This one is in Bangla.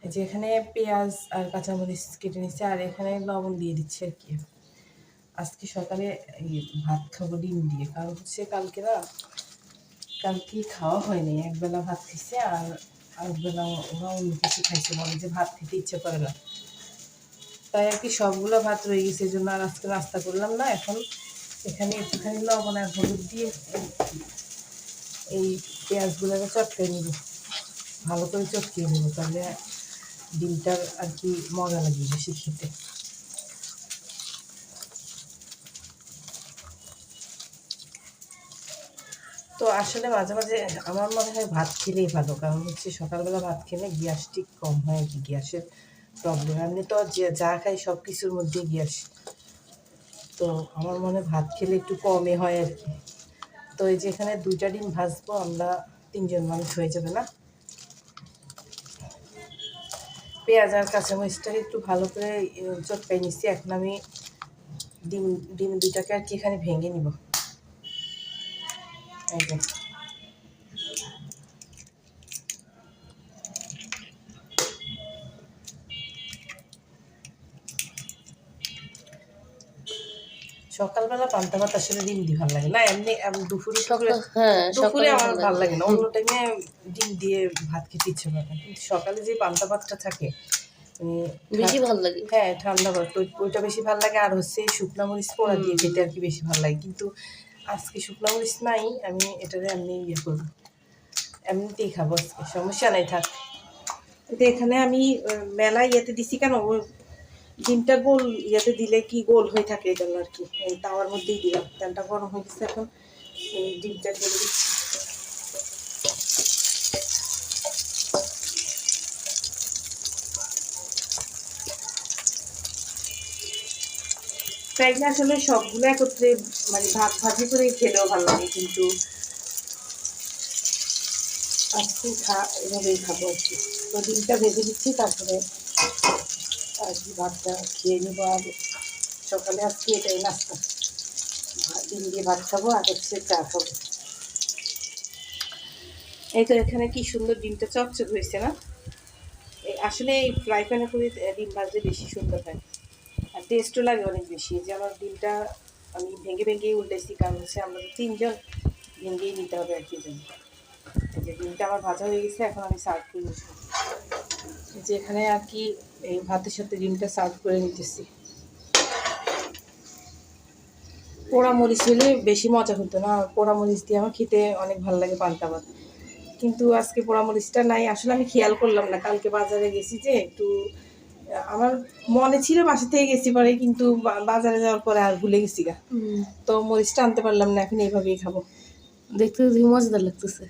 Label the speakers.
Speaker 1: এই যে এখানে পেঁয়াজ আর কাঁচামরিচ কেটে নিচ্ছে, আর এখানে লবণ দিয়ে দিচ্ছে আর কি। আজকে সকালে ভাত খাবো ডিম দিয়ে, কারণ হচ্ছে কালকে খাওয়া হয়নি, একবেলা ভাত খাইছে আর একবেলা ওরা অন্য কিছু খাইছে, বলে যে ভাত খেতে ইচ্ছে করে না, তাই আর কি সবগুলো ভাত রয়ে গেছে, এই জন্য আর আজকে নাস্তা করলাম না। এখন এখানে একটুখানি লবণ আর হলুদ দিয়ে এই পেঁয়াজগুলোকে চটকে নিব, ভালো করে চটকিয়ে নেব, তাহলে ডিমটার আর কি মজা লাগবে বেশি খেতে। তো আসলে মাঝে মাঝে আমার মনে হয় ভাত খেলেই ভালো, কারণ হচ্ছে সকালবেলা ভাত খেলে গ্যাস্ট্রিক কম হয় আর কি, গ্যাসের প্রবলেম। এমনি তো যা খাই সব কিছুর মধ্যে গ্যাস, তো আমার মনে হয় ভাত খেলে একটু কমে হয় আর কি। তো এই যে এখানে 2টা ডিম ভাজবো, আমরা 3জন মানুষ হয়ে যাবে না। পেঁয়াজ আর কাঁচামরিচটাকে একটু ভালো করে চটকাই নিচ্ছি। এখন আমি ডিম 2টাকে আর কি এখানে ভেঙে নিব। এই যে সকালবেলা পান্তা ভাত আসলে ডিম দিয়ে ভালো লাগে না, এমনি দুপুরে আমার ভালো লাগে না, অন্য টাইমে ডিম দিয়ে ভাত খেতে ইচ্ছে করে না, কিন্তু সকালে যে পান্তা ভাতটা থাকে বেশি ভালো লাগে। হ্যাঁ, ঠান্ডা ভাত ওইটা বেশি ভালো লাগে, আর হচ্ছে শুকনো মরিচ পোড়া দিয়ে খেতে আর কি বেশি ভালো লাগে। কিন্তু আজকে শুকনো মরিচ নাই, আমি এটারে এমনি করবো, এমনিতেই খাবো আজকে, সমস্যা নাই থাক। কিন্তু এখানে আমি মেলা ইয়েতে দিছি, কেন ডিমটা গোল ইয়েতে দিলে কি গোল হয়ে থাকে, এই জন্য আর কি এই তাওয়ার মধ্যেই দিলাম। তেলটা গরম হয়ে গেছে, এখন ডিমটা ঢেলে দিচ্ছি। চাইলে আসলে সবগুলো একত্রে মানে ভাজি করে খেলেও ভালো লাগে, কিন্তু আজকে এভাবেই খাবো আর কি। তো ডিমটা ভেজে দিচ্ছি, তারপরে আর কি ভাতটা খেয়ে নেবো। আর সকালে আজকে এটাই নাস্তা, ডিম দিয়ে ভাত খাবো আর হচ্ছে চা খাবো। এই তো এখানে কি সুন্দর ডিমটা চকচক হয়েছে না? আসলে এই ফ্রাই প্যানে করে ডিম ভাজলে বেশি সুন্দর হয়, আর টেস্টও লাগে অনেক বেশি। যে আমার ডিমটা আমি ভেঙে ভেঙেই উল্টাইছি, কারণ হচ্ছে আমরা তো 3জন, ভেঙেই নিতে হবে আর কি জন্য। যে ডিমটা আমার ভাজা হয়ে গেছে, এখন আমি সার্ভ করে নিচ্ছি। যে এখানে আর কি এই ভাতের সাথে ডিমটা সার্ভ করে নিতেছি। পোড়া মরিচ হলে বেশি মজা হতো না, পোড়া মরিচ দিয়ে আমার খেতে অনেক ভালো লাগে পান্তা ভাত, কিন্তু আজকে পোড়া মরিচটা নাই। আসলে আমি খেয়াল করলাম না, কালকে বাজারে গেছি যে একটু, আমার মনে ছিল বাসা থেকে গেছি পরে, কিন্তু বাজারে যাওয়ার পরে আর ভুলে গেছি গা, তো মরিচটা আনতে পারলাম না। এখন এইভাবেই খাবো, দেখতে মজাদার লাগতেছে।